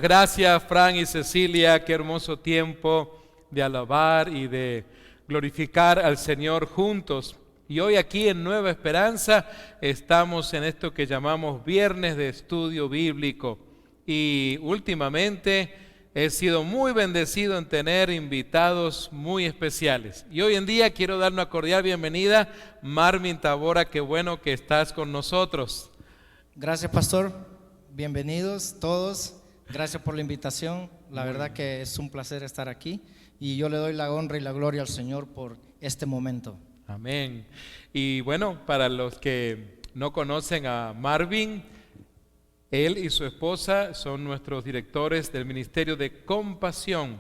Gracias, Fran y Cecilia, qué hermoso tiempo de alabar y de glorificar al Señor juntos. Y hoy aquí en Nueva Esperanza estamos en esto que llamamos Viernes de Estudio Bíblico. Y últimamente he sido muy bendecido en tener invitados muy especiales. Y hoy en día quiero dar una cordial bienvenida, Marvin Tabora, qué bueno que estás con nosotros. Gracias, pastor. Bienvenidos todos. Gracias por la invitación. La verdad que es un placer estar aquí y yo le doy la honra y la gloria al Señor por este momento. Amén. Y bueno, para los que no conocen a Marvin, él y su esposa son nuestros directores del Ministerio de Compasión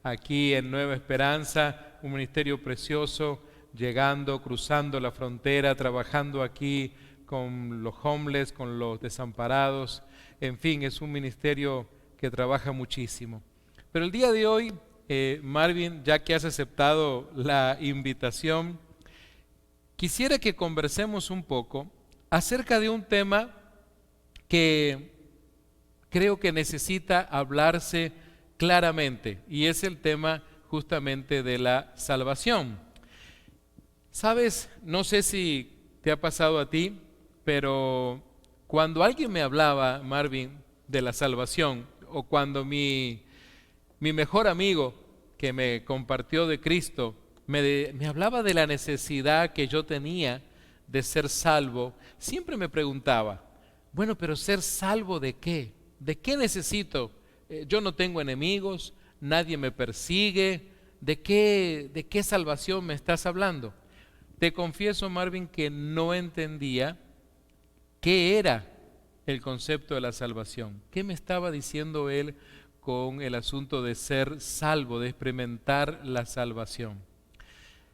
aquí en Nueva Esperanza, un ministerio precioso, llegando, cruzando la frontera, trabajando aquí con los homeless, con los desamparados. En fin, es un ministerio que trabaja muchísimo. Pero el día de hoy, Marvin, ya que has aceptado la invitación, quisiera que conversemos un poco acerca de un tema que creo que necesita hablarse claramente, y es el tema justamente de la salvación. Sabes, no sé si te ha pasado a ti, pero cuando alguien me hablaba, Marvin, de la salvación, o cuando mi mejor amigo que me compartió de Cristo me hablaba de la necesidad que yo tenía de ser salvo, siempre me preguntaba, bueno, pero ¿ser salvo de qué? ¿De qué necesito? Yo no tengo enemigos, nadie me persigue, ¿de qué salvación me estás hablando? Te confieso, Marvin, que no entendía qué era el concepto de la salvación. ¿Qué me estaba diciendo él con el asunto de ser salvo, de experimentar la salvación?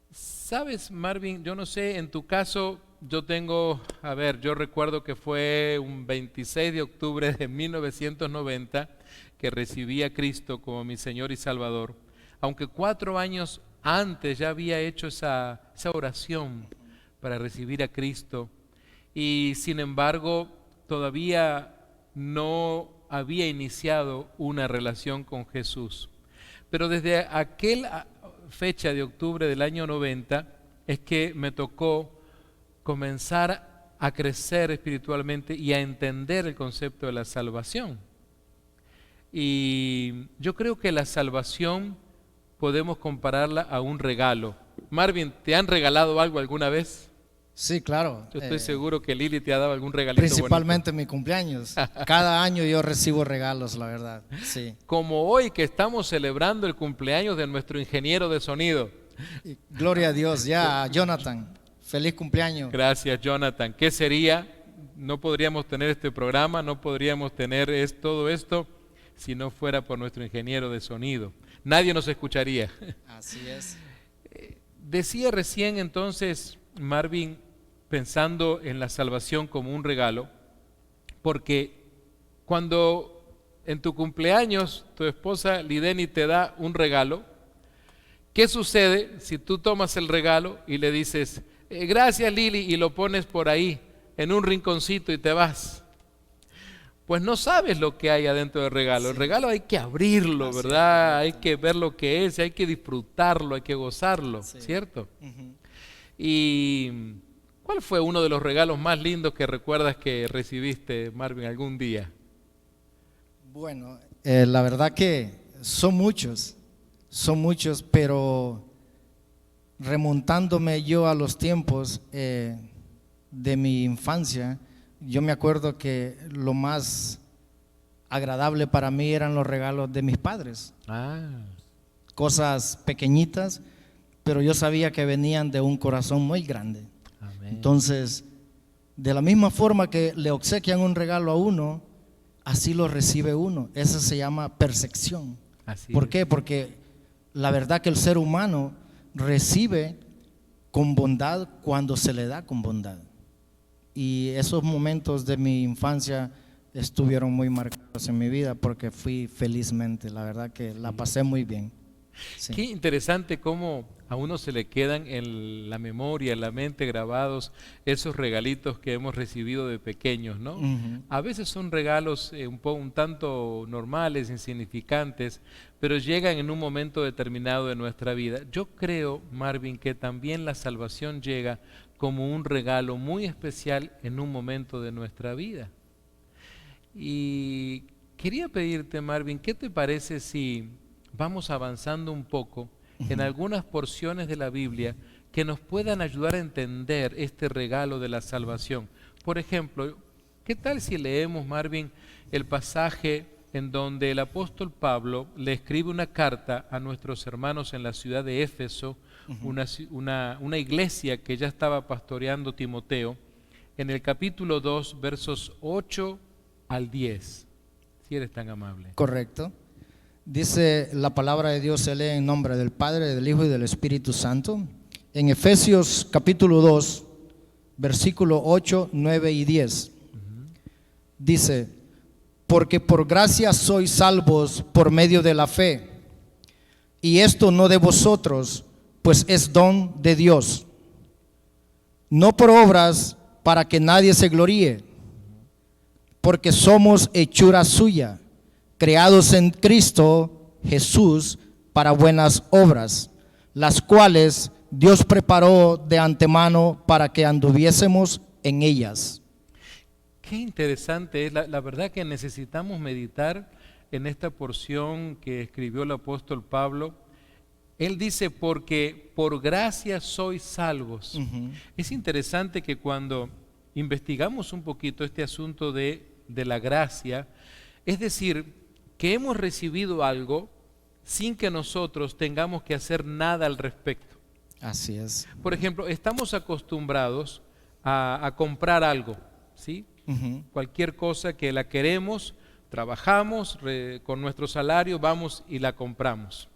Sabes, Marvin, yo no sé, en tu caso, yo recuerdo que fue un 26 de octubre de 1990 que recibí a Cristo como mi Señor y Salvador, aunque 4 años antes ya había hecho esa oración para recibir a Cristo, y sin embargo todavía no había iniciado una relación con Jesús. Pero desde aquella fecha de octubre del año 90 es que me tocó comenzar a crecer espiritualmente y a entender el concepto de la salvación. Y yo creo que la salvación podemos compararla a un regalo. Marvin, ¿te han regalado algo alguna vez? Sí, claro. Yo estoy seguro que Lili te ha dado algún regalito Principalmente bonito. mi cumpleaños. Cada año yo recibo regalos, la verdad. Sí. Como hoy que estamos celebrando el cumpleaños de nuestro ingeniero de sonido. Y gloria a Dios. Ya, Jonathan, feliz cumpleaños. Gracias, Jonathan. ¿Qué sería? No podríamos tener este programa, no podríamos tener todo esto si no fuera por nuestro ingeniero de sonido. Nadie nos escucharía. Así es. Decía recién entonces, Marvin, pensando en la salvación como un regalo, porque cuando en tu cumpleaños tu esposa Lideni te da un regalo, ¿qué sucede si tú tomas el regalo y le dices, gracias Lili, y lo pones por ahí, en un rinconcito y te vas? Pues no sabes lo que hay adentro del regalo. Sí. El regalo hay que abrirlo, ¿verdad? Hay que ver lo que es, hay que disfrutarlo, hay que gozarlo, sí. ¿Cierto? Uh-huh. ¿Y cuál fue uno de los regalos más lindos que recuerdas que recibiste, Marvin, algún día? Bueno, la verdad que son muchos, pero remontándome yo a los tiempos de mi infancia, yo me acuerdo que lo más agradable para mí eran los regalos de mis padres. Cosas pequeñitas, pero yo sabía que venían de un corazón muy grande. Amén. Entonces, de la misma forma que le obsequian un regalo a uno, así lo recibe uno. Eso se llama percepción. ¿Por qué? Porque la verdad que el ser humano recibe con bondad cuando se le da con bondad. Y esos momentos de mi infancia estuvieron muy marcados en mi vida porque fui felizmente, la verdad que la pasé muy bien. Sí. Qué interesante cómo a uno se le quedan en la memoria, en la mente grabados esos regalitos que hemos recibido de pequeños, ¿no? Ujú. A veces son regalos un tanto normales, insignificantes, pero llegan en un momento determinado de nuestra vida. Yo creo, Marvin, que también la salvación llega como un regalo muy especial en un momento de nuestra vida. Y quería pedirte, Marvin, ¿qué te parece si vamos avanzando un poco en Ujú. algunas porciones de la Biblia que nos puedan ayudar a entender este regalo de la salvación? Por ejemplo, ¿qué tal si leemos, Marvin, el pasaje en donde el apóstol Pablo le escribe una carta a nuestros hermanos en la ciudad de Éfeso, Ujú. una iglesia que ya estaba pastoreando Timoteo, en el capítulo 2, versos 8 al 10, si eres tan amable. Correcto. Dice la palabra de Dios, se lee en nombre del Padre, del Hijo y del Espíritu Santo. En Efesios capítulo 2, versículo 8, 9 y 10. Dice, porque por gracia sois salvos por medio de la fe. Y esto no de vosotros, pues es don de Dios. No por obras para que nadie se gloríe, porque somos hechura suya, creados en Cristo Jesús para buenas obras, las cuales Dios preparó de antemano para que anduviésemos en ellas. Qué interesante es, la verdad que necesitamos meditar en esta porción que escribió el apóstol Pablo. Él dice, porque por gracia sois salvos. Ujú. Es interesante que cuando investigamos un poquito este asunto de la gracia, es decir, que hemos recibido algo sin que nosotros tengamos que hacer nada al respecto. Así es. Por ejemplo, estamos acostumbrados a comprar algo, ¿sí? Ujú. Cualquier cosa que la queremos, trabajamos, con nuestro salario vamos y la compramos.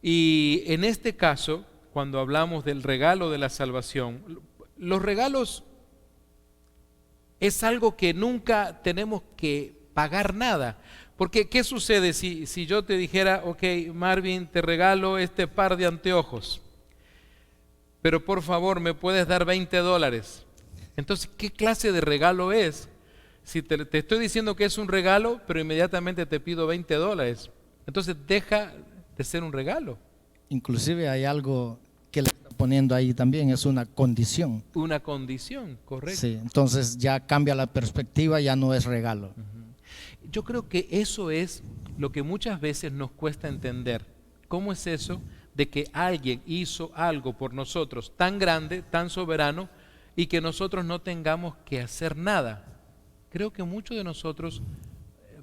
Y en este caso, cuando hablamos del regalo de la salvación, los regalos es algo que nunca tenemos que pagar nada. Porque, ¿qué sucede si yo te dijera, ok, Marvin, te regalo este par de anteojos, pero por favor me puedes dar $20? Entonces, ¿qué clase de regalo es? Si te estoy diciendo que es un regalo, pero inmediatamente te pido $20, entonces deja de ser un regalo. Inclusive hay algo que le está poniendo ahí también, es una condición. Una condición, correcto. Sí, entonces ya cambia la perspectiva, ya no es regalo. Yo creo que eso es lo que muchas veces nos cuesta entender. ¿Cómo es eso de que alguien hizo algo por nosotros tan grande, tan soberano, y que nosotros no tengamos que hacer nada? Creo que muchos de nosotros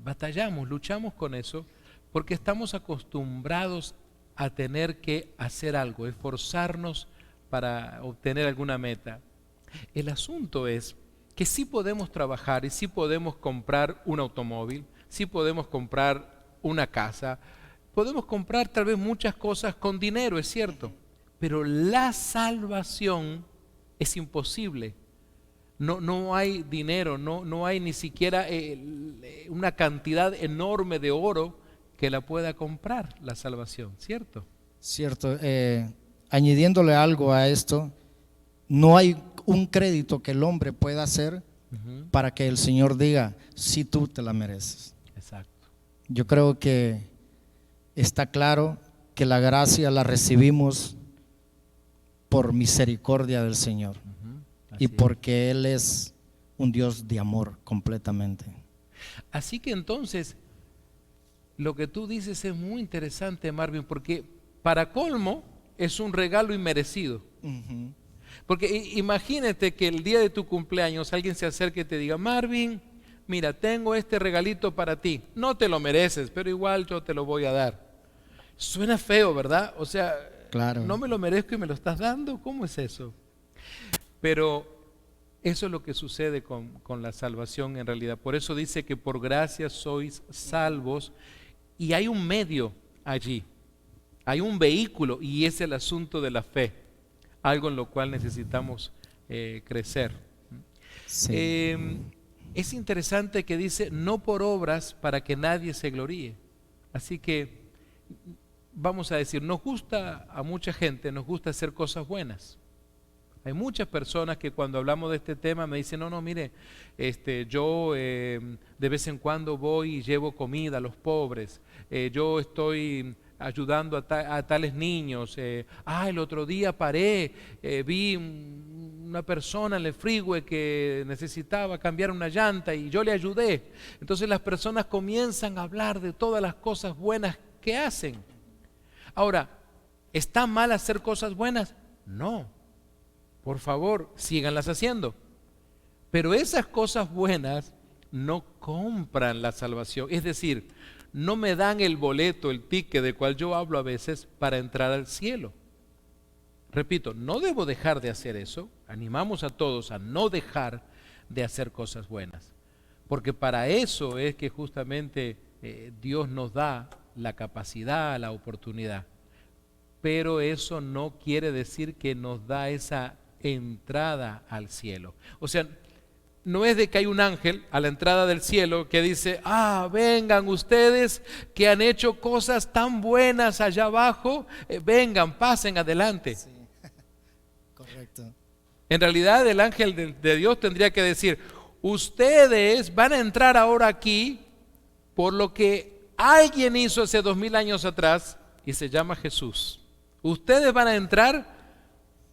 batallamos, luchamos con eso, porque estamos acostumbrados a tener que hacer algo, esforzarnos para obtener alguna meta. El asunto es que sí podemos trabajar y sí podemos comprar un automóvil, sí podemos comprar una casa, podemos comprar tal vez muchas cosas con dinero, es cierto, pero la salvación es imposible. No hay dinero, no hay ni siquiera una cantidad enorme de oro que la pueda comprar, la salvación, ¿cierto? Cierto, añadiéndole algo a esto, no hay un crédito que el hombre pueda hacer para que el Señor diga, si tú te la mereces. Exacto. Yo creo que está claro que la gracia la recibimos por misericordia del Señor Así y es. porque Él es un Dios de amor completamente. Así que entonces, lo que tú dices es muy interesante, Marvin, porque para colmo es un regalo inmerecido. Ujú. Porque imagínate que el día de tu cumpleaños alguien se acerque y te diga, Marvin, mira, tengo este regalito para ti. No te lo mereces, pero igual yo te lo voy a dar. Suena feo, ¿verdad? O sea, Claro. no me lo merezco y me lo estás dando. ¿Cómo es eso? Pero eso es lo que sucede con la salvación en realidad. Por eso dice que por gracia sois salvos, y hay un medio allí, hay un vehículo, y es el asunto de la fe, algo en lo cual necesitamos crecer. Sí. Es interesante que dice, no por obras para que nadie se gloríe. Así que vamos a decir, nos gusta a mucha gente, nos gusta hacer cosas buenas. Hay muchas personas que cuando hablamos de este tema me dicen, no, mire, yo de vez en cuando voy y llevo comida a los pobres, yo estoy ayudando a tales niños, el otro día paré, vi una persona en el freeway que necesitaba cambiar una llanta y yo le ayudé. Entonces las personas comienzan a hablar de todas las cosas buenas que hacen. Ahora, ¿está mal hacer cosas buenas? No. Por favor, síganlas haciendo. Pero esas cosas buenas no compran la salvación. Es decir, no me dan el boleto, el ticket del cual yo hablo a veces para entrar al cielo. Repito, no debo dejar de hacer eso. Animamos a todos a no dejar de hacer cosas buenas. Porque para eso es que justamente Dios nos da la capacidad, la oportunidad. Pero eso no quiere decir que nos da esa entrada al cielo. O sea, no es de que hay un ángel a la entrada del cielo que dice, vengan ustedes que han hecho cosas tan buenas allá abajo, vengan, pasen adelante. Sí. Correcto. En realidad el ángel de Dios tendría que decir, ustedes van a entrar ahora aquí por lo que alguien hizo hace 2000 años atrás y se llama Jesús. Ustedes van a entrar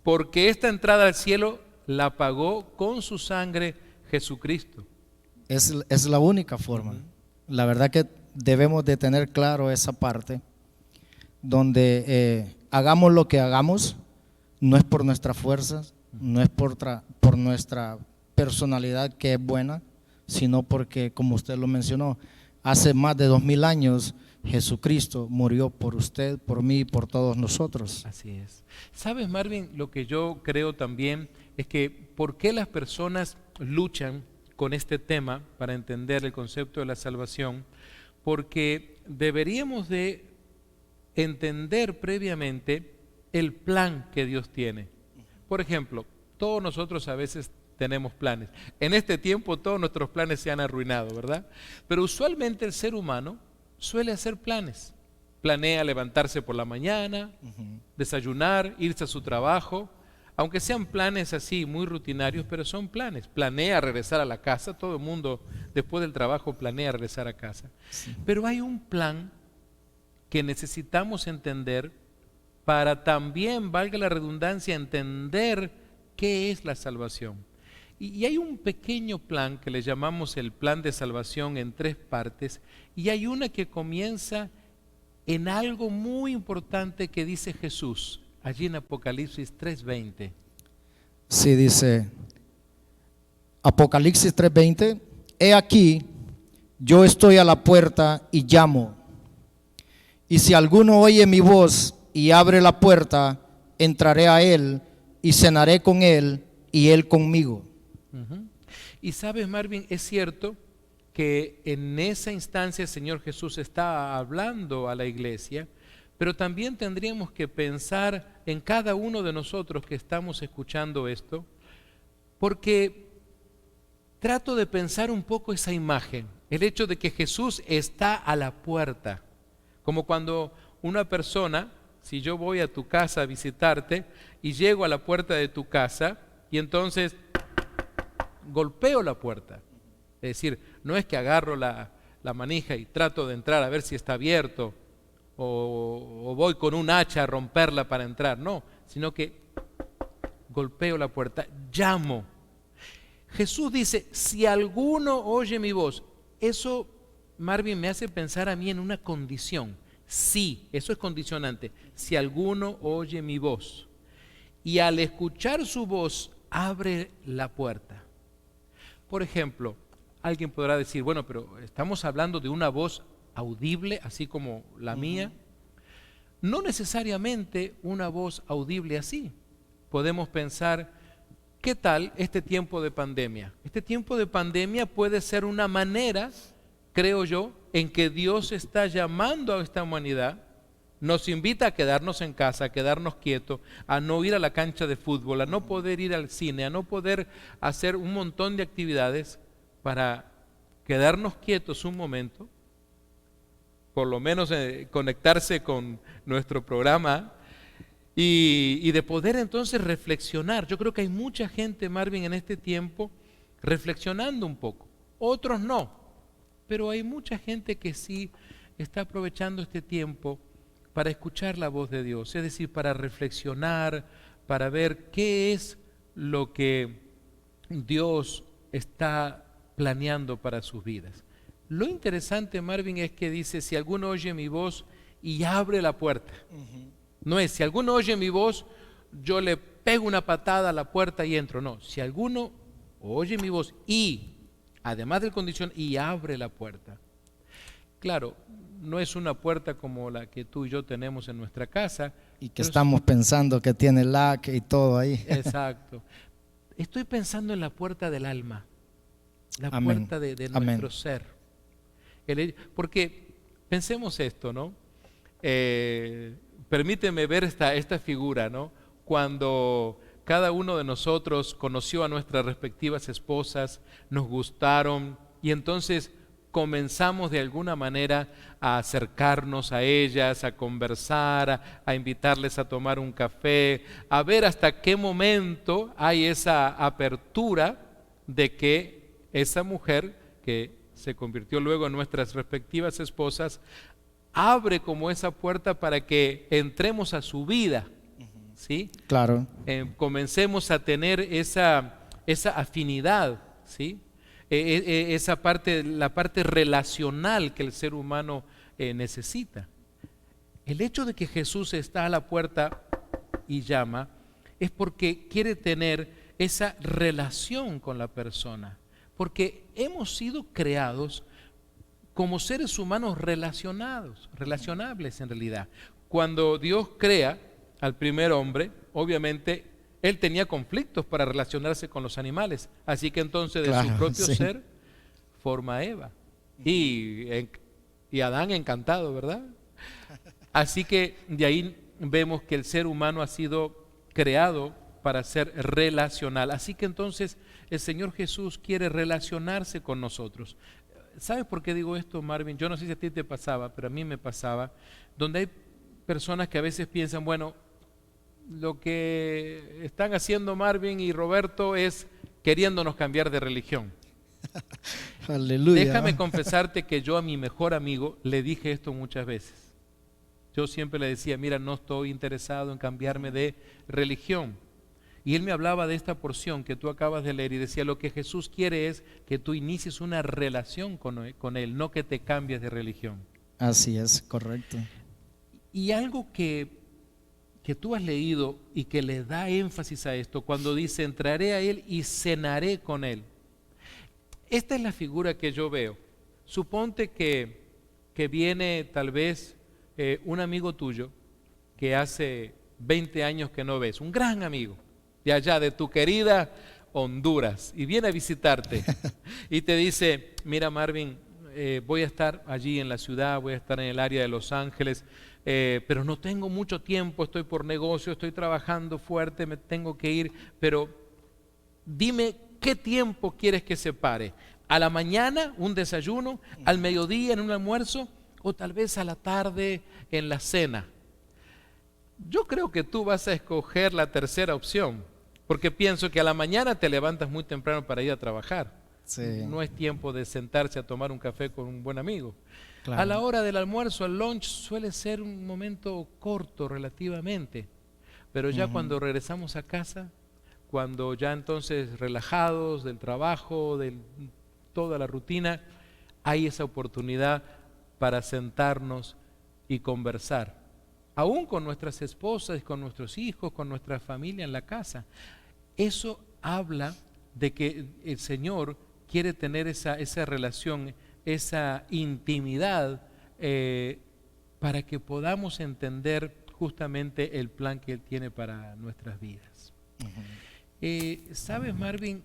porque esta entrada al cielo la pagó con su sangre Jesucristo. Es la única forma. La verdad que debemos de tener claro esa parte, donde hagamos lo que hagamos, no es por nuestras fuerzas, no es por nuestra personalidad que es buena, sino porque, como usted lo mencionó, hace más de 2000 años Jesucristo murió por usted, por mí y por todos nosotros. Así es. ¿Sabes, Marvin? Lo que yo creo también es que ¿por qué las personas luchan con este tema para entender el concepto de la salvación? Porque deberíamos de entender previamente el plan que Dios tiene. Por ejemplo, todos nosotros a veces tenemos planes. En este tiempo todos nuestros planes se han arruinado, ¿verdad? Pero usualmente el ser humano suele hacer planes. Planea levantarse por la mañana, desayunar, irse a su trabajo, aunque sean planes así muy rutinarios, pero son planes. Planea regresar a la casa, todo el mundo después del trabajo planea regresar a casa. Sí. Pero hay un plan que necesitamos entender para también, valga la redundancia, entender qué es la salvación. Y hay un pequeño plan que le llamamos el plan de salvación en 3 partes, y hay una que comienza en algo muy importante que dice Jesús, allí en Apocalipsis 3:20. Sí, dice Apocalipsis 3:20, he aquí, yo estoy a la puerta y llamo, y si alguno oye mi voz y abre la puerta, entraré a él y cenaré con él y él conmigo. Y sabes, Marvin, es cierto que en esa instancia el Señor Jesús está hablando a la iglesia, pero también tendríamos que pensar en cada uno de nosotros que estamos escuchando esto, porque trato de pensar un poco esa imagen, el hecho de que Jesús está a la puerta, como cuando una persona, si yo voy a tu casa a visitarte y llego a la puerta de tu casa y entonces golpeo la puerta. Es decir, no es que agarro la manija y trato de entrar a ver si está abierto o voy con un hacha a romperla para entrar, no, sino que golpeo la puerta, llamo. Jesús dice, si alguno oye mi voz, eso, Marvin, me hace pensar a mí en una condición. Sí, eso es condicionante. Si alguno oye mi voz y al escuchar su voz abre la puerta. Por ejemplo, alguien podrá decir, bueno, pero estamos hablando de una voz audible, así como la mía. No necesariamente una voz audible así. Podemos pensar, ¿qué tal este tiempo de pandemia? Este tiempo de pandemia puede ser una manera, creo yo, en que Dios está llamando a esta humanidad, nos invita a quedarnos en casa, a quedarnos quietos, a no ir a la cancha de fútbol, a no poder ir al cine, a no poder hacer un montón de actividades para quedarnos quietos un momento por lo menos conectarse con nuestro programa y de poder entonces reflexionar. Yo creo que hay mucha gente, Marvin, en este tiempo reflexionando un poco, otros no, pero hay mucha gente que sí está aprovechando este tiempo para escuchar la voz de Dios, es decir, para reflexionar, para ver qué es lo que Dios está planeando para sus vidas. Lo interesante, Marvin, es que dice, si alguno oye mi voz y abre la puerta. No es, si alguno oye mi voz, yo le pego una patada a la puerta y entro. No, si alguno oye mi voz y, además del condición, y abre la puerta. Claro, no es una puerta como la que tú y yo tenemos en nuestra casa. Y que estamos pensando que tiene lock y todo ahí. Exacto. Estoy pensando en la puerta del alma, la Amén. puerta de Amén. nuestro ser. Porque pensemos esto, ¿no? Permíteme ver esta figura, ¿no? Cuando cada uno de nosotros conoció a nuestras respectivas esposas, nos gustaron y entonces comenzamos de alguna manera a acercarnos a ellas, a conversar, a invitarles a tomar un café, a ver hasta qué momento hay esa apertura de que esa mujer que se convirtió luego en nuestras respectivas esposas, abre como esa puerta para que entremos a su vida, ¿sí? Claro. Comencemos a tener esa afinidad, ¿sí? Esa parte, la parte relacional que el ser humano necesita. El hecho de que Jesús está a la puerta y llama es porque quiere tener esa relación con la persona, porque hemos sido creados como seres humanos relacionables en realidad. Cuando Dios crea al primer hombre, obviamente él tenía conflictos para relacionarse con los animales, así que entonces de su propio ser forma a Eva y Adán encantado, ¿verdad? Así que de ahí vemos que el ser humano ha sido creado para ser relacional, así que entonces el Señor Jesús quiere relacionarse con nosotros. ¿Sabes por qué digo esto, Marvin? Yo no sé si a ti te pasaba, pero a mí me pasaba, donde hay personas que a veces piensan, bueno, lo que están haciendo Marvin y Roberto es queriéndonos cambiar de religión. Aleluya. Déjame confesarte que yo a mi mejor amigo le dije esto muchas veces. Yo siempre le decía, mira, no estoy interesado en cambiarme de religión. Y él me hablaba de esta porción que tú acabas de leer y decía, lo que Jesús quiere es que tú inicies una relación con Él, no que te cambies de religión. Así es, correcto. Y algo que tú has leído y que le da énfasis a esto, cuando dice, entraré a Él y cenaré con Él. Esta es la figura que yo veo. Suponte que viene tal vez un amigo tuyo que hace 20 años que no ves, un gran amigo, de allá, de tu querida Honduras, y viene a visitarte y te dice, mira Marvin, voy a estar allí en la ciudad, voy a estar en el área de Los Ángeles, pero no tengo mucho tiempo, estoy por negocio, estoy trabajando fuerte, me tengo que ir, pero dime qué tiempo quieres que se pare, a la mañana un desayuno, al mediodía en un almuerzo o tal vez a la tarde en la cena. Yo creo que tú vas a escoger la tercera opción, porque pienso que a la mañana te levantas muy temprano para ir a trabajar. Sí. No es tiempo de sentarse a tomar un café con un buen amigo. Claro. A la hora del almuerzo, el lunch suele ser un momento corto relativamente, pero ya cuando regresamos a casa, cuando ya entonces relajados del trabajo, de toda la rutina, hay esa oportunidad para sentarnos y conversar. Aún con nuestras esposas, con nuestros hijos, con nuestra familia en la casa. Eso habla de que el Señor quiere tener esa relación, esa intimidad, para que podamos entender justamente el plan que Él tiene para nuestras vidas. ¿Sabes, Marvin?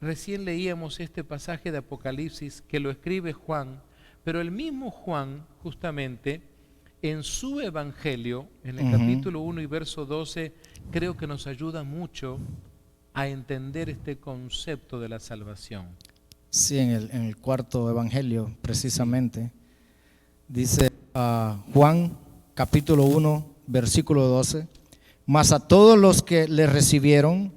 Recién leíamos este pasaje de Apocalipsis que lo escribe Juan, pero el mismo Juan, justamente, en su evangelio, en el capítulo 1 y verso 12, creo que nos ayuda mucho a entender este concepto de la salvación. Sí, en el cuarto evangelio, precisamente, Dice Juan capítulo 1, versículo 12. Mas a todos los que le recibieron,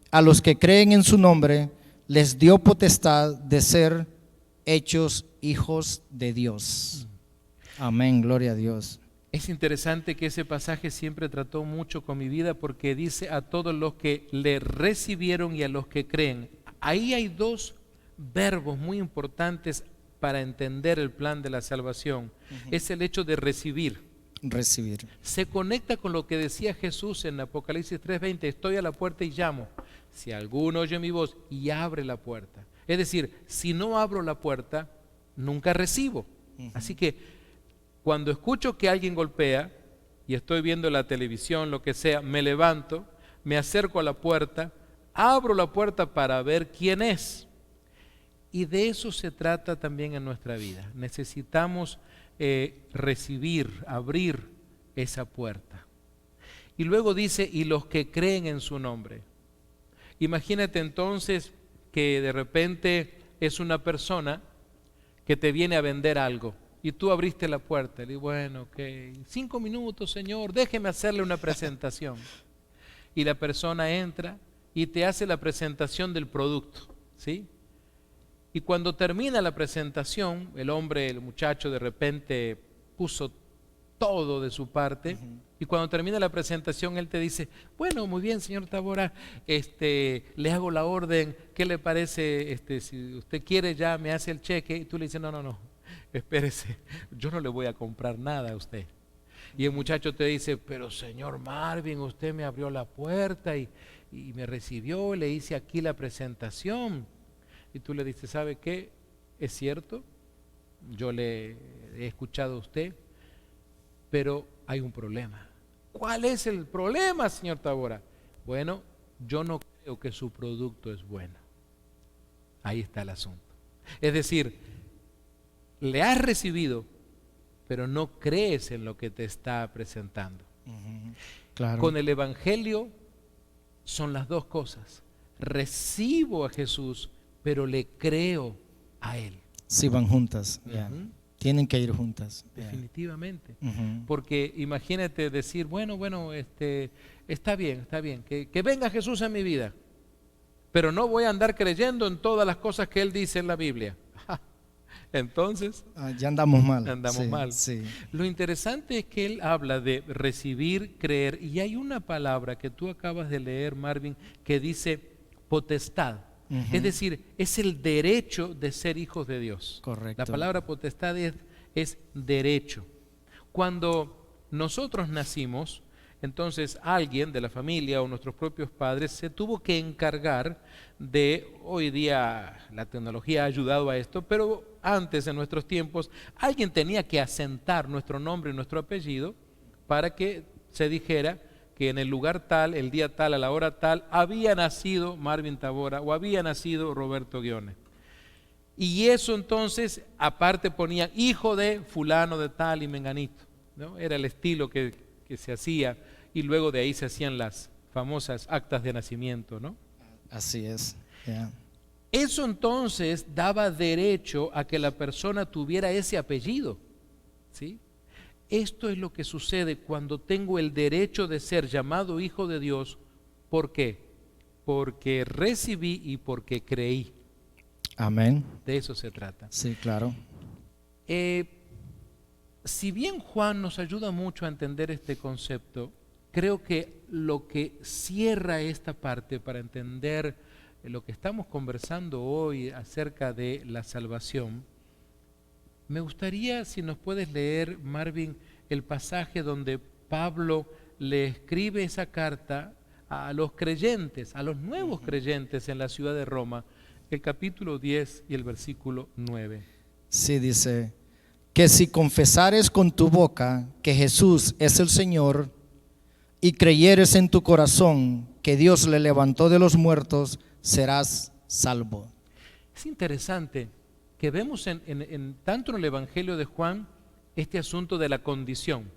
a los que creen en su nombre, les dio potestad de ser hechos hijos de Dios. Amén, gloria a Dios. Es interesante que ese pasaje siempre trató mucho con mi vida porque dice a todos los que le recibieron y a los que creen. Ahí hay dos verbos muy importantes para entender el plan de la salvación. Es el hecho de recibir. Recibir. Se conecta con lo que decía Jesús en Apocalipsis 3:20, estoy a la puerta y llamo. Si alguno oye mi voz y abre la puerta. Es decir, si no abro la puerta, nunca recibo. Así que cuando escucho que alguien golpea y estoy viendo la televisión, lo que sea, me levanto, me acerco a la puerta, abro la puerta para ver quién es. Y de eso se trata también en nuestra vida. Necesitamos recibir, abrir esa puerta. Y luego dice, y los que creen en su nombre. Imagínate entonces que de repente es una persona que te viene a vender algo. Y tú abriste la puerta y le digo, bueno, ok, 5 minutos, señor, déjeme hacerle una presentación. Y la persona entra y te hace la presentación del producto, ¿sí? Y cuando termina la presentación, el hombre, el muchacho de repente puso todo de su parte. Y cuando termina la presentación, él te dice, bueno, muy bien, señor Tábora, le hago la orden, ¿qué le parece? Si usted quiere ya me hace el cheque. Y tú le dices, no. Espérese, yo no le voy a comprar nada a usted. Y el muchacho te dice, pero señor Marvin, usted me abrió la puerta y me recibió, le hice aquí la presentación. Y tú le dices, ¿sabe qué? Es cierto, yo le he escuchado a usted, pero hay un problema. ¿Cuál es el problema, señor Tábora? Bueno, yo no creo que su producto es bueno. Ahí está el asunto. Es decir, le has recibido, pero no crees en lo que te está presentando. Claro. Con el Evangelio son las dos cosas. Recibo a Jesús, pero le creo a Él. Sí, van juntas. Tienen que ir juntas. Definitivamente. Porque imagínate decir, bueno, está bien, que venga Jesús en mi vida, pero no voy a andar creyendo en todas las cosas que Él dice en la Biblia. Entonces ya andamos mal. Andamos mal. Sí. Lo interesante es que él habla de recibir, creer, y hay una palabra que tú acabas de leer, Marvin, que dice potestad. Es decir, es el derecho de ser hijos de Dios. Correcto. La palabra potestad es derecho. Cuando nosotros nacimos, entonces alguien de la familia o nuestros propios padres se tuvo que encargar de, hoy día la tecnología ha ayudado a esto, pero antes en nuestros tiempos alguien tenía que asentar nuestro nombre y nuestro apellido para que se dijera que en el lugar tal, el día tal, a la hora tal, había nacido Marvin Tábora o había nacido Roberto Guione. Y eso entonces, aparte ponían hijo de fulano de tal y menganito, ¿no? Era el estilo que se hacía, y luego de ahí se hacían las famosas actas de nacimiento, ¿no? Así es. Yeah. Eso entonces daba derecho a que la persona tuviera ese apellido, ¿sí? Esto es lo que sucede cuando tengo el derecho de ser llamado hijo de Dios. ¿Por qué? Porque recibí y porque creí. Amén. De eso se trata. Sí, claro. Si bien Juan nos ayuda mucho a entender este concepto, creo que lo que cierra esta parte para entender lo que estamos conversando hoy acerca de la salvación, me gustaría si nos puedes leer, Marvin, el pasaje donde Pablo le escribe esa carta a los creyentes, a los nuevos creyentes en la ciudad de Roma, el capítulo 10 y el versículo 9. Sí, dice que si confesares con tu boca que Jesús es el Señor y creyeres en tu corazón que Dios le levantó de los muertos, serás salvo. Es interesante que vemos tanto en el Evangelio de Juan este asunto de la condición,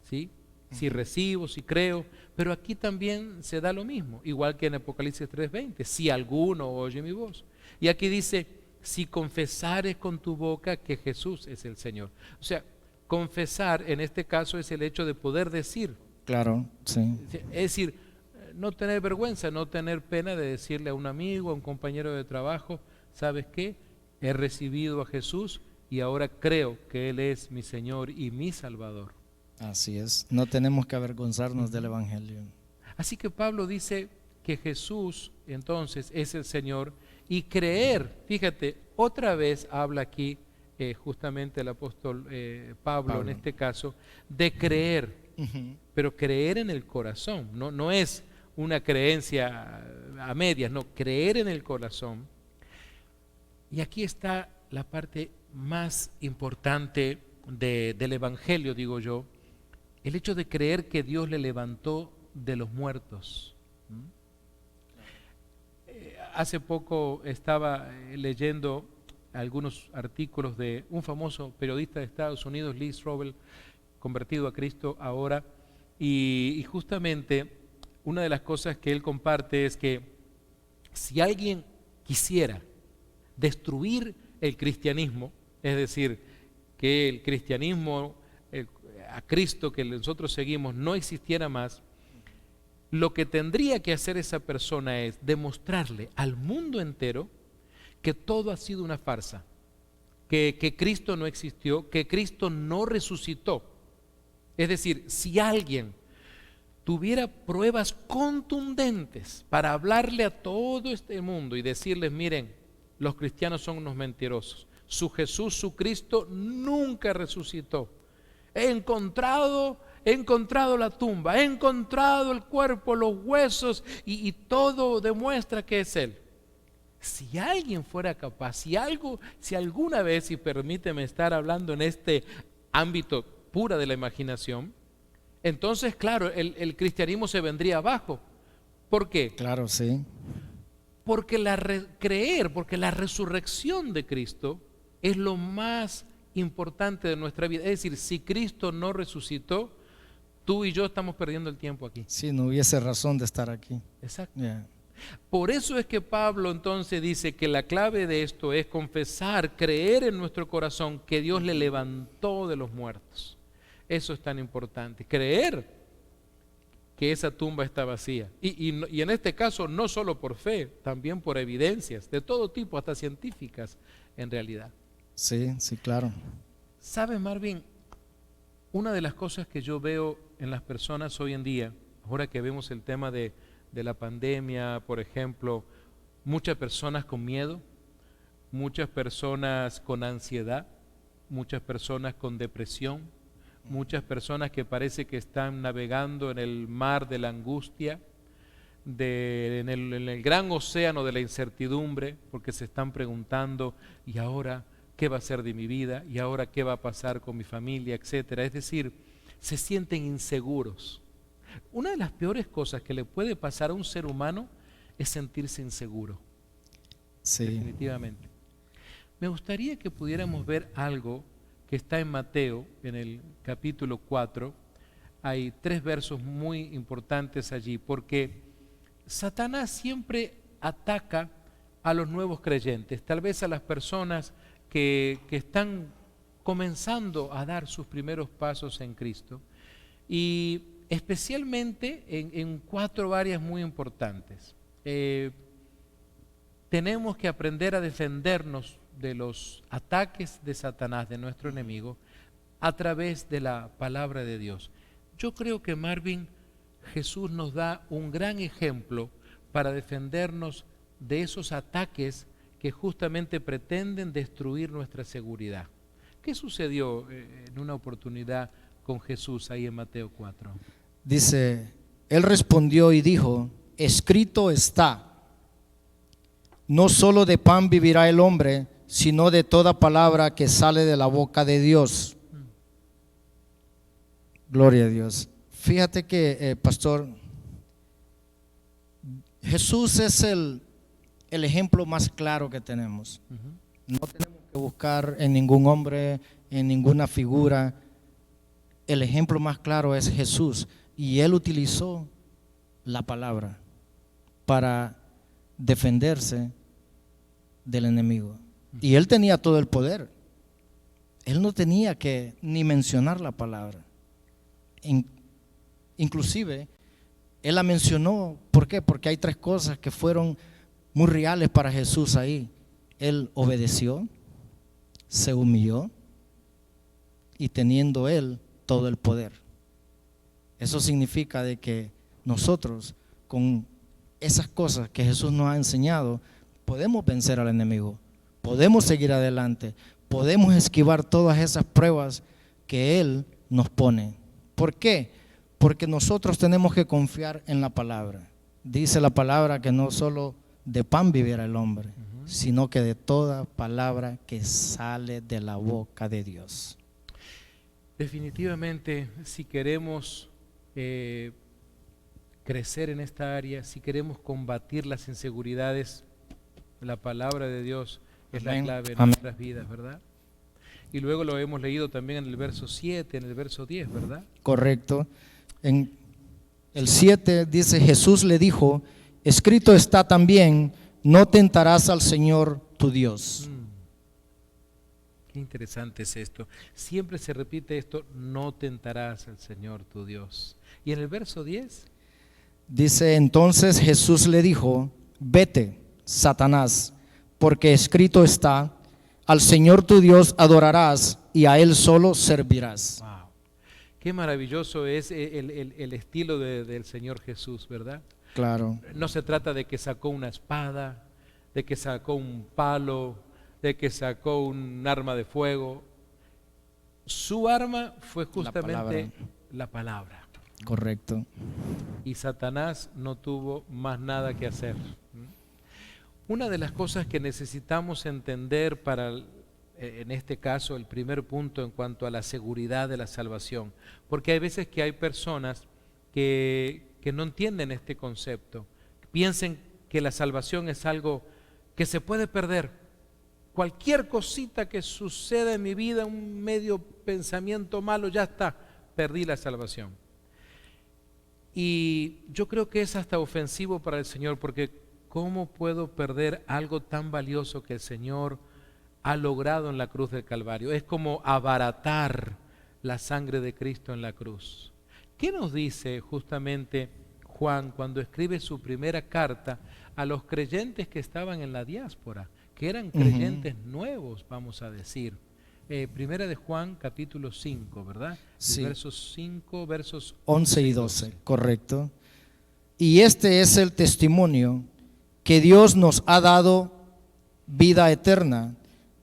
¿sí? Si recibo, si creo, pero aquí también se da lo mismo, igual que en Apocalipsis 3:20, si alguno oye mi voz. Y aquí dice, si confesares con tu boca que Jesús es el Señor. O sea, Confesar, en este caso, es el hecho de poder decir. Claro, sí. Es decir, no tener vergüenza, no tener pena de decirle a un amigo, a un compañero de trabajo, ¿sabes qué? He recibido a Jesús y ahora creo que Él es mi Señor y mi Salvador. Así es, no tenemos que avergonzarnos del Evangelio. Así que Pablo dice que Jesús entonces es el Señor y creer, fíjate, otra vez habla aquí justamente el apóstol Pablo en este caso, de creer, pero creer en el corazón, no es una creencia a medias, no, creer en el corazón. Y aquí está la parte más importante del Evangelio, digo yo, el hecho de creer que Dios le levantó de los muertos. Hace poco estaba leyendo algunos artículos de un famoso periodista de Estados Unidos, Lee Strobel, convertido a Cristo ahora, y justamente una de las cosas que él comparte es que si alguien quisiera destruir el cristianismo, es decir, que el cristianismo, a Cristo que nosotros seguimos, no existiera más, lo que tendría que hacer esa persona es demostrarle al mundo entero que todo ha sido una farsa, que Cristo no existió, que Cristo no resucitó. Es decir, si alguien tuviera pruebas contundentes para hablarle a todo este mundo y decirles, miren, los cristianos son unos mentirosos, su Jesús, su Cristo nunca resucitó, he encontrado la tumba, he encontrado el cuerpo, los huesos y todo demuestra que es Él. Si alguien fuera capaz, si alguna vez, y permíteme estar hablando en este ámbito pura de la imaginación, entonces claro, el cristianismo se vendría abajo. ¿Por qué? Claro, sí. Porque porque la resurrección de Cristo es lo más importante de nuestra vida. Es decir, si Cristo no resucitó, tú y yo estamos perdiendo el tiempo aquí. Sí, no hubiese razón de estar aquí. Exacto. Yeah. Por eso es que Pablo entonces dice que la clave de esto es confesar, creer en nuestro corazón que Dios le levantó de los muertos. Eso es tan importante, creer que esa tumba está vacía. Y en este caso no solo por fe, también por evidencias de todo tipo, hasta científicas en realidad. Sí, sí, claro. ¿Sabes, Marvin? Una de las cosas que yo veo en las personas hoy en día, ahora que vemos el tema de la pandemia, por ejemplo, muchas personas con miedo, muchas personas con ansiedad, muchas personas con depresión, muchas personas que parece que están navegando en el mar de la angustia, en el gran océano de la incertidumbre, porque se están preguntando, ¿y ahora qué va a ser de mi vida? ¿Y ahora qué va a pasar con mi familia? Etcétera. Es decir, se sienten inseguros. Una de las peores cosas que le puede pasar a un ser humano es sentirse inseguro. Sí. Definitivamente. Me gustaría que pudiéramos ver algo que está en Mateo, en el capítulo 4. Hay 3 versos muy importantes allí, porque Satanás siempre ataca a los nuevos creyentes, tal vez a las personas que están comenzando a dar sus primeros pasos en Cristo, y especialmente en 4 áreas muy importantes. Tenemos que aprender a defendernos de los ataques de Satanás, de nuestro enemigo, a través de la palabra de Dios. Yo creo que, Marvin, Jesús nos da un gran ejemplo para defendernos de esos ataques que justamente pretenden destruir nuestra seguridad. ¿Qué sucedió en una oportunidad con Jesús ahí en Mateo 4? Dice, él respondió y dijo, escrito está, no solo de pan vivirá el hombre, sino de toda palabra que sale de la boca de Dios. Gloria a Dios. Fíjate que, pastor, Jesús es el ejemplo más claro que tenemos. No tenemos que buscar en ningún hombre, en ninguna figura. El ejemplo más claro es Jesús, y Él utilizó la palabra para defenderse del enemigo. Y Él tenía todo el poder. él no tenía que ni mencionar la palabra. Inclusive, él la mencionó. ¿Por qué? Porque hay tres cosas que fueron muy reales para Jesús ahí. Él obedeció, se humilló y teniendo él todo el poder. Eso significa de que nosotros con esas cosas que Jesús nos ha enseñado podemos vencer al enemigo, podemos seguir adelante, podemos esquivar todas esas pruebas que él nos pone. ¿Por qué? Porque nosotros tenemos que confiar en la palabra. Dice la palabra que no solo de pan vivirá el hombre, sino que de toda palabra que sale de la boca de Dios. Definitivamente, si queremos crecer en esta área, si queremos combatir las inseguridades, la palabra de Dios es la clave en nuestras vidas, ¿verdad? Y luego lo hemos leído también en el verso 7, en el verso 10, ¿verdad? Correcto. En el 7 dice, Jesús le dijo, escrito está también, no tentarás al Señor tu Dios. Qué interesante es esto. Siempre se repite esto, no tentarás al Señor tu Dios. Y en el verso 10 dice, entonces Jesús le dijo, vete, Satanás, porque escrito está, al Señor tu Dios adorarás y a Él solo servirás. Wow. Qué maravilloso es el estilo del Señor Jesús, ¿verdad? Claro. No se trata de que sacó una espada, de que sacó un palo, de que sacó un arma de fuego. Su arma fue justamente la palabra. Correcto. Y Satanás no tuvo más nada que hacer. Una de las cosas que necesitamos entender para, en este caso, el primer punto en cuanto a la seguridad de la salvación, porque hay veces que hay personas que no entienden este concepto, piensen que la salvación es algo que se puede perder. Cualquier cosita que suceda en mi vida, un medio pensamiento malo, ya está, perdí la salvación. Y yo creo que es hasta ofensivo para el Señor, porque ¿cómo puedo perder algo tan valioso que el Señor ha logrado en la cruz del Calvario? Es como abaratar la sangre de Cristo en la cruz. ¿Qué nos dice justamente Juan cuando escribe su primera carta a los creyentes que estaban en la diáspora, que eran creyentes nuevos, vamos a decir? Primera de Juan, capítulo 5, ¿verdad? Sí. Versos 5, versos 11 y 12, correcto. Y este es el testimonio que Dios nos ha dado vida eterna,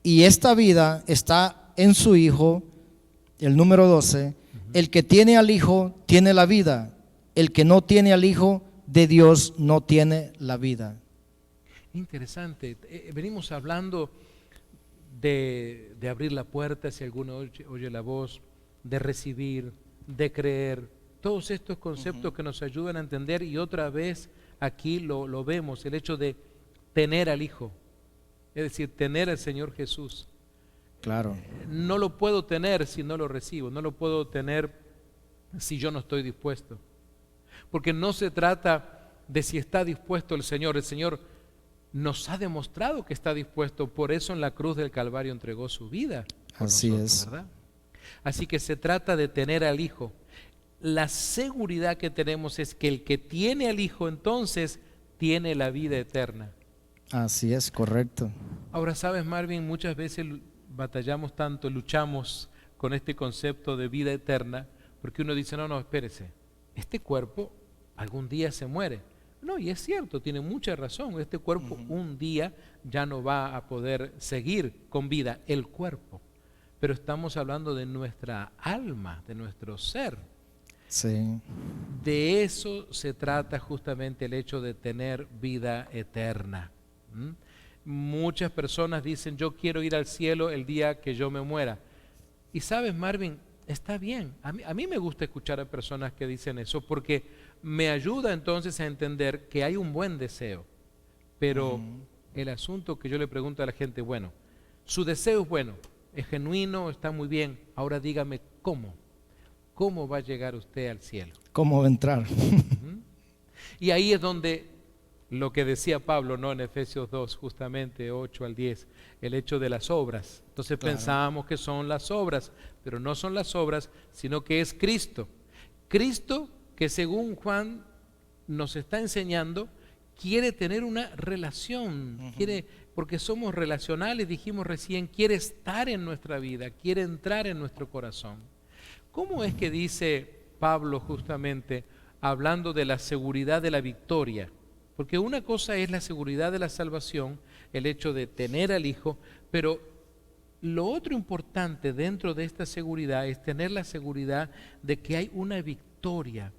y esta vida está en su Hijo. El número 12, el que tiene al Hijo tiene la vida, el que no tiene al Hijo de Dios no tiene la vida. Interesante. Venimos hablando de abrir la puerta si alguno oye la voz, de recibir, de creer, todos estos conceptos que nos ayudan a entender, y otra vez aquí lo vemos, el hecho de tener al Hijo, es decir, tener al Señor Jesús. Claro. No lo puedo tener si no lo recibo, no lo puedo tener si yo no estoy dispuesto, porque no se trata de si está dispuesto el Señor nos ha demostrado que está dispuesto, por eso en la cruz del Calvario entregó su vida por Así nosotros, es. ¿verdad? Así que se trata de tener al Hijo. La seguridad que tenemos es que el que tiene al Hijo entonces tiene la vida eterna. Así es, correcto. Ahora, sabes, Marvin, muchas veces batallamos tanto, luchamos con este concepto de vida eterna, porque uno dice, no, espérese, este cuerpo algún día se muere. No, y es cierto, tiene mucha razón, este cuerpo un día ya no va a poder seguir con vida, el cuerpo, pero estamos hablando de nuestra alma, de nuestro ser. Sí. De eso se trata justamente el hecho de tener vida eterna. Muchas personas dicen, yo quiero ir al cielo el día que yo me muera. Y sabes, Marvin, está bien. A mí me gusta escuchar a personas que dicen eso, porque me ayuda entonces a entender que hay un buen deseo. Pero el asunto que yo le pregunto a la gente, bueno, su deseo es bueno, es genuino, está muy bien. Ahora dígame cómo. ¿Cómo va a llegar usted al cielo? ¿Cómo va a entrar? Y ahí es donde lo que decía Pablo, ¿no? En Efesios 2, justamente 8 al 10, el hecho de las obras. Entonces Claro. pensábamos que son las obras, pero no son las obras, sino que es Cristo. Cristo que según Juan nos está enseñando, quiere tener una relación, quiere, porque somos relacionales, dijimos recién, quiere estar en nuestra vida, quiere entrar en nuestro corazón. ¿Cómo es que dice Pablo justamente, hablando de la seguridad de la victoria? Porque una cosa es la seguridad de la salvación, el hecho de tener al Hijo, pero lo otro importante dentro de esta seguridad es tener la seguridad de que hay una victoria,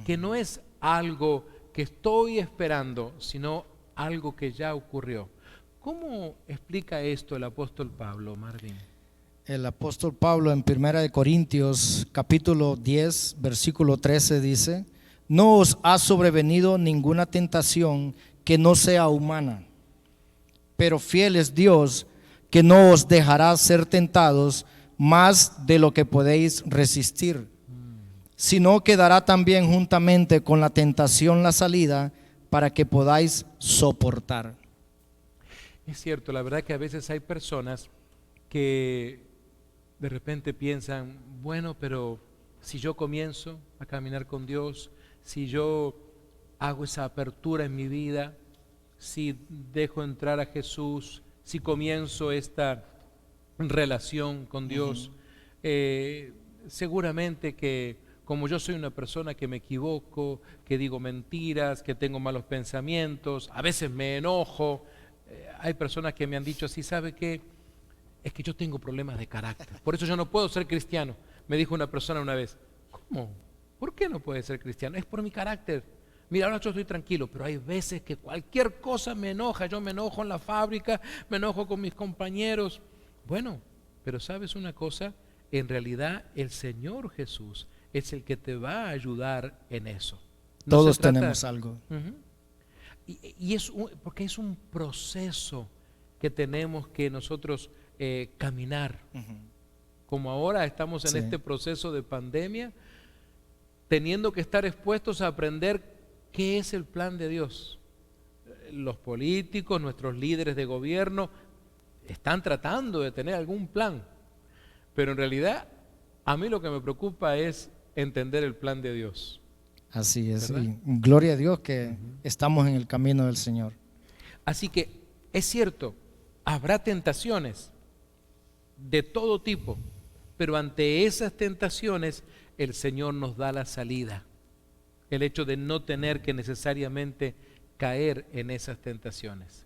que no es algo que estoy esperando, sino algo que ya ocurrió. ¿Cómo explica esto el apóstol Pablo, Marvin? El apóstol Pablo en 1 Corintios capítulo 10 versículo 13 dice: no os ha sobrevenido ninguna tentación que no sea humana, pero fiel es Dios, que no os dejará ser tentados más de lo que podéis resistir, sino que dará también juntamente con la tentación la salida para que podáis soportar. Es cierto, la verdad que a veces hay personas que de repente piensan, bueno, pero si yo comienzo a caminar con Dios, si yo hago esa apertura en mi vida, si dejo entrar a Jesús, si comienzo esta relación con Dios, seguramente que como yo soy una persona que me equivoco, que digo mentiras, que tengo malos pensamientos, a veces me enojo, hay personas que me han dicho así, ¿sabe qué? Es que yo tengo problemas de carácter, por eso yo no puedo ser cristiano. Me dijo una persona una vez, ¿cómo? ¿Por qué no puede ser cristiano? Es por mi carácter. Mira, ahora yo estoy tranquilo, pero hay veces que cualquier cosa me enoja. Yo me enojo en la fábrica, me enojo con mis compañeros. Bueno, pero ¿sabes una cosa? En realidad el Señor Jesús es el que te va a ayudar en eso. No Todos se trata- tenemos algo. Y porque es un proceso que tenemos que nosotros caminar. Como ahora estamos en Sí. este proceso de pandemia, teniendo que estar expuestos a aprender qué es el plan de Dios. Los políticos, nuestros líderes de gobierno, están tratando de tener algún plan, pero en realidad a mí lo que me preocupa es entender el plan de Dios. Así es, ¿Verdad? y gloria a Dios que estamos en el camino del Señor. Así que es cierto, habrá tentaciones de todo tipo, pero ante esas tentaciones el Señor nos da la salida. El hecho de no tener que necesariamente caer en esas tentaciones.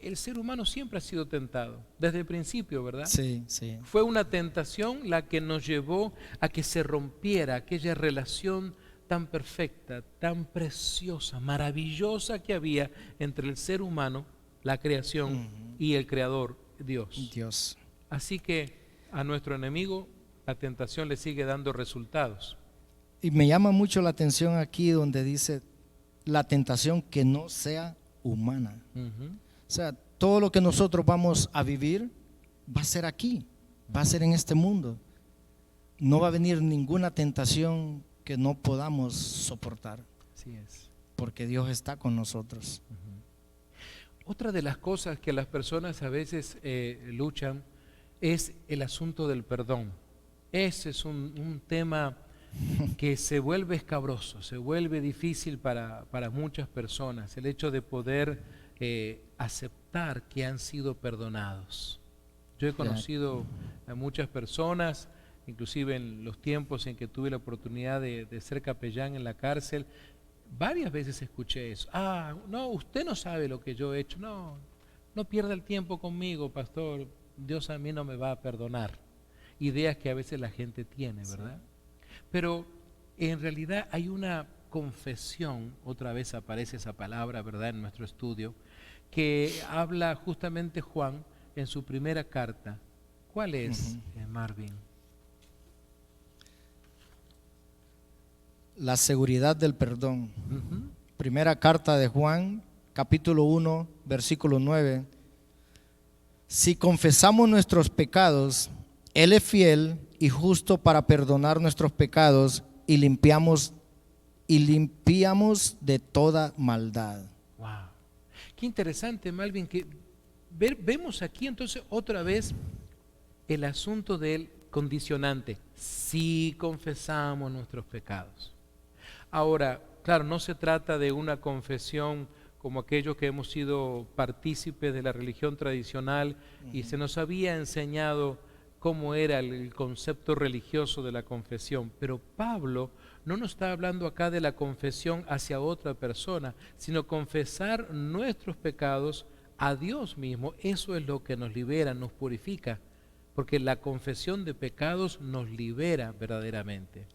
El ser humano siempre ha sido tentado, desde el principio, ¿verdad? Sí, sí. Fue una tentación la que nos llevó a que se rompiera aquella relación tan perfecta, tan preciosa, maravillosa que había entre el ser humano, la creación, y el Creador, Dios. Dios. Así que a nuestro enemigo la tentación le sigue dando resultados. Y me llama mucho la atención aquí donde dice la tentación que no sea humana. O sea, todo lo que nosotros vamos a vivir va a ser aquí, va a ser en este mundo. No va a venir ninguna tentación que no podamos soportar, Así es. porque Dios está con nosotros. Otra de las cosas que las personas a veces luchan es el asunto del perdón. Ese es un tema que se vuelve escabroso, se vuelve difícil para muchas personas, el hecho de poder aceptar que han sido perdonados. Yo he conocido a muchas personas, inclusive en los tiempos en que tuve la oportunidad de ser capellán en la cárcel, varias veces escuché eso. Ah, no, usted no sabe lo que yo he hecho. No, no pierda el tiempo conmigo, pastor. Dios a mí no me va a perdonar. Ideas que a veces la gente tiene, ¿verdad? Pero en realidad hay una confesión, otra vez aparece esa palabra, ¿verdad?, en nuestro estudio, que habla justamente Juan en su primera carta. ¿Cuál es, Marvin? La seguridad del perdón. Primera carta de Juan, capítulo 1, versículo 9. Si confesamos nuestros pecados, Él es fiel y justo para perdonar nuestros pecados y limpiarnos y limpiamos de toda maldad. Wow. Qué interesante, Malvin, que vemos aquí entonces otra vez el asunto del condicionante. Si confesamos nuestros pecados. Ahora, claro, no se trata de una confesión como aquellos que hemos sido partícipes de la religión tradicional y se nos había enseñado cómo era el concepto religioso de la confesión. Pero Pablo no nos está hablando acá de la confesión hacia otra persona, sino confesar nuestros pecados a Dios mismo. Eso es lo que nos libera, nos purifica, porque la confesión de pecados nos libera verdaderamente.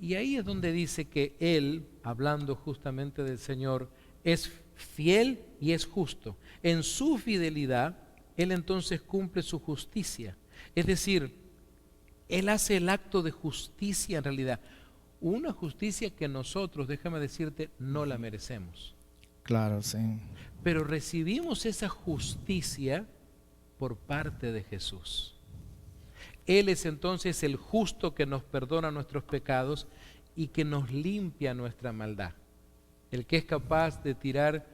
Y ahí es donde dice que Él, hablando justamente del Señor, es fiel y es justo. En su fidelidad, Él entonces cumple su justicia. Es decir, Él hace el acto de justicia en realidad. Una justicia que nosotros, déjame decirte, no la merecemos. Claro, sí. Pero recibimos esa justicia por parte de Jesús. Él es entonces el justo que nos perdona nuestros pecados y que nos limpia nuestra maldad. El que es capaz de tirar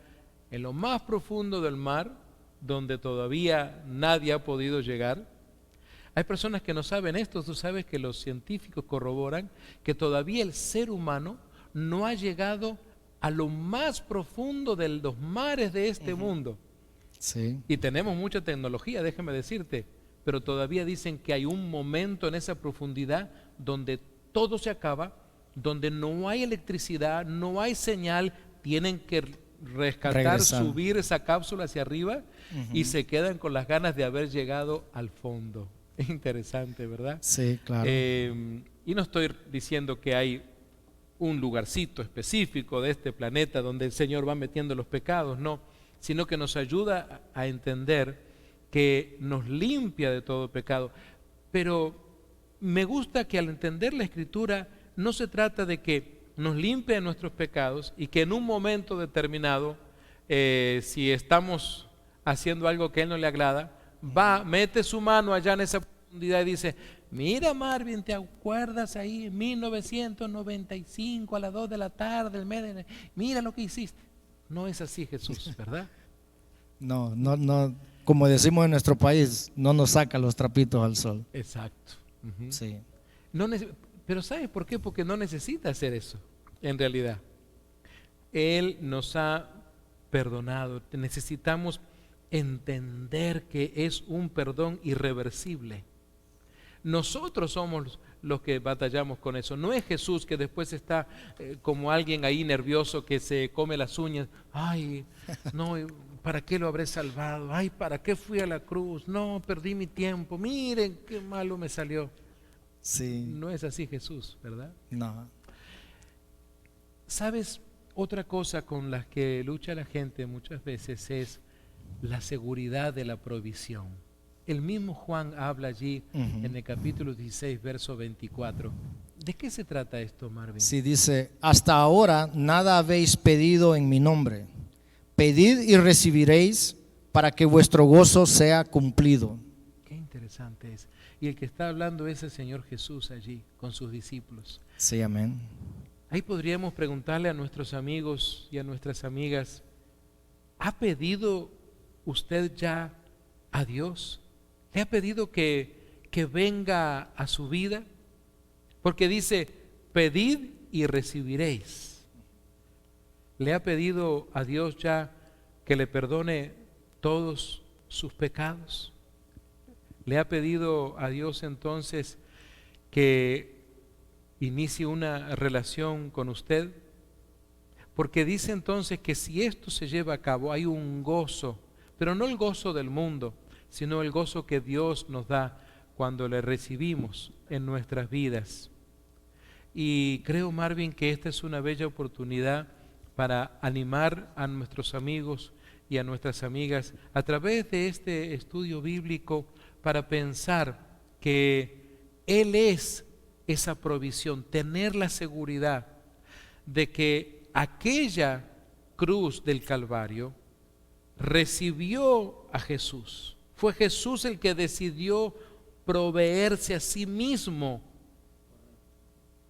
en lo más profundo del mar, donde todavía nadie ha podido llegar. Hay personas que no saben esto. Tú sabes que los científicos corroboran que todavía el ser humano no ha llegado a lo más profundo de los mares de este mundo. Sí. Y tenemos mucha tecnología, déjame decirte, pero todavía dicen que hay un momento en esa profundidad donde todo se acaba, donde no hay electricidad, no hay señal, tienen que Regresar. subir esa cápsula hacia arriba y se quedan con las ganas de haber llegado al fondo. Es interesante, ¿verdad? Sí, claro. Y no estoy diciendo que hay un lugarcito específico de este planeta donde el Señor va metiendo los pecados, no, sino que nos ayuda a entender que nos limpia de todo pecado. Pero me gusta que al entender la Escritura no se trata de que nos limpie de nuestros pecados y que en un momento determinado, si estamos haciendo algo que a Él no le agrada, mete su mano allá en esa profundidad y dice: mira, Marvin, ¿te acuerdas ahí en 1995 a las 2 de la tarde, el mes mira lo que hiciste? No es así Jesús, ¿verdad? No, como decimos en nuestro país, no nos saca los trapitos al sol. Exacto. Sí. Pero ¿sabes por qué? Porque no necesita hacer eso, en realidad. Él nos ha perdonado. Necesitamos entender que es un perdón irreversible. Nosotros somos los que batallamos con eso. No es Jesús que después está como alguien ahí nervioso que se come las uñas. Ay, no, ¿para qué lo habré salvado? Ay, ¿para qué fui a la cruz? No, perdí mi tiempo. Miren qué malo me salió. Sí. No es así Jesús, ¿verdad? No. ¿Sabes? Otra cosa con la que lucha la gente muchas veces es la seguridad de la provisión. El mismo Juan habla allí en el capítulo 16, verso 24. ¿De qué se trata esto, Marvin? Sí, dice: hasta ahora nada habéis pedido en mi nombre. Pedid y recibiréis, para que vuestro gozo sea cumplido. Qué interesante es. Y el que está hablando es el Señor Jesús allí con sus discípulos. Sí, amén. Ahí podríamos preguntarle a nuestros amigos y a nuestras amigas: ¿ha pedido usted ya a Dios? ¿Le ha pedido que venga a su vida? Porque dice: pedid y recibiréis. ¿Le ha pedido a Dios ya que le perdone todos sus pecados? ¿Le ha pedido a Dios entonces que inicie una relación con usted? Porque dice entonces que si esto se lleva a cabo hay un gozo, pero no el gozo del mundo, sino el gozo que Dios nos da cuando le recibimos en nuestras vidas. Y creo, Marvin, que esta es una bella oportunidad para animar a nuestros amigos y a nuestras amigas a través de este estudio bíblico, para pensar que Él es esa provisión, tener la seguridad de que aquella cruz del Calvario recibió a Jesús. Fue Jesús el que decidió proveerse a sí mismo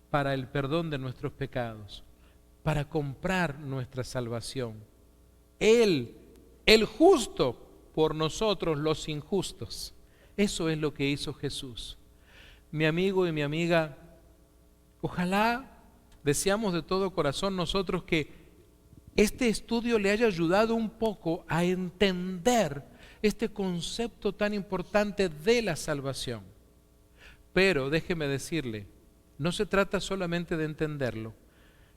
para el perdón de nuestros pecados. para comprar nuestra salvación. Él, el justo, por nosotros los injustos. Eso es lo que hizo Jesús. Mi amigo y mi amiga, ojalá deseamos de todo corazón nosotros que este estudio le haya ayudado un poco a entender este concepto tan importante de la salvación. Pero déjeme decirle, no se trata solamente de entenderlo,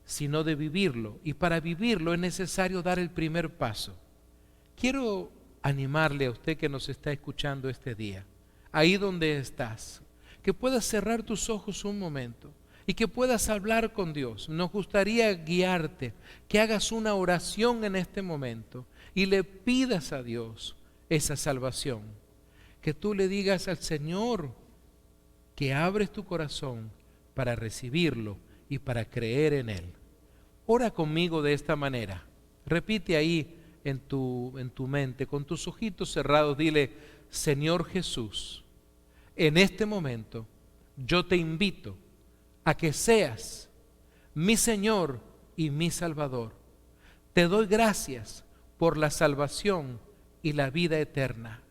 sino de vivirlo. Y para vivirlo es necesario dar el primer paso. Quiero animarle a usted que nos está escuchando este día, ahí donde estás, que puedas cerrar tus ojos un momento y que puedas hablar con Dios. Nos gustaría guiarte, que hagas una oración en este momento y le pidas a Dios esa salvación. Que tú le digas al Señor que abres tu corazón para recibirlo y para creer en Él. Ora conmigo de esta manera. Repite ahí en tu mente, con tus ojitos cerrados, dile: Señor Jesús, en este momento yo te invito a que seas mi Señor y mi Salvador. Te doy gracias por la salvación y la vida eterna.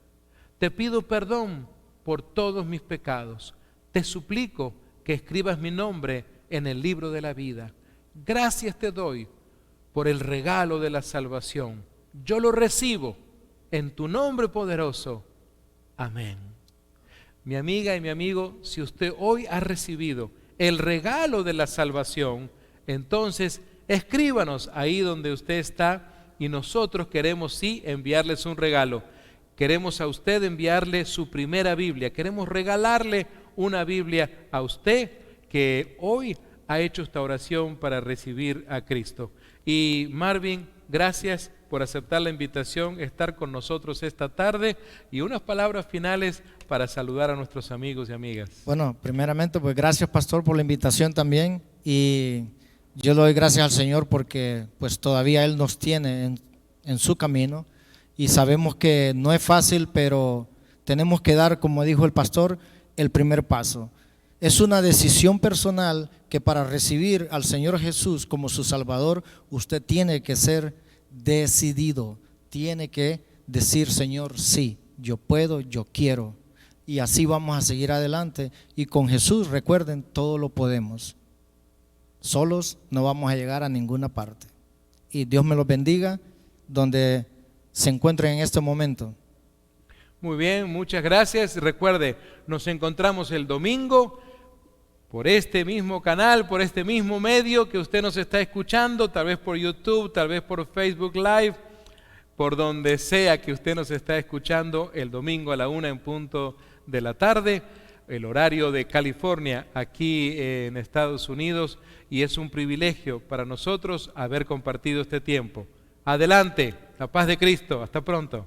Te pido perdón por todos mis pecados. Te suplico que escribas mi nombre en el libro de la vida. Gracias te doy por el regalo de la salvación. Yo lo recibo en tu nombre poderoso. Amén. Mi amiga y mi amigo, si usted hoy ha recibido el regalo de la salvación, entonces escríbanos ahí donde usted está y nosotros queremos sí enviarles un regalo. Queremos a usted enviarle su primera Biblia. Queremos regalarle una Biblia a usted que hoy ha hecho esta oración para recibir a Cristo. Y Marvin, gracias por aceptar la invitación, estar con nosotros esta tarde, y unas palabras finales para saludar a nuestros amigos y amigas. Bueno, primeramente pues gracias, pastor, por la invitación también, y yo le doy gracias al Señor porque pues todavía Él nos tiene en su camino, y sabemos que no es fácil, pero tenemos que dar, como dijo el pastor, el primer paso. Es una decisión personal que para recibir al Señor Jesús como su Salvador, usted tiene que ser decidido, tiene que decir: Señor, sí, yo puedo, yo quiero. Y así vamos a seguir adelante. Y con Jesús, recuerden, todo lo podemos. Solos no vamos a llegar a ninguna parte. Y Dios me los bendiga donde se encuentren en este momento. Muy bien, muchas gracias. Recuerde, nos encontramos el domingo por este mismo canal, por este mismo medio que usted nos está escuchando, tal vez por YouTube, tal vez por Facebook Live, por donde sea que usted nos está escuchando, el domingo a la 1:00 p.m, el horario de California, aquí en Estados Unidos, y es un privilegio para nosotros haber compartido este tiempo. Adelante, la paz de Cristo, hasta pronto.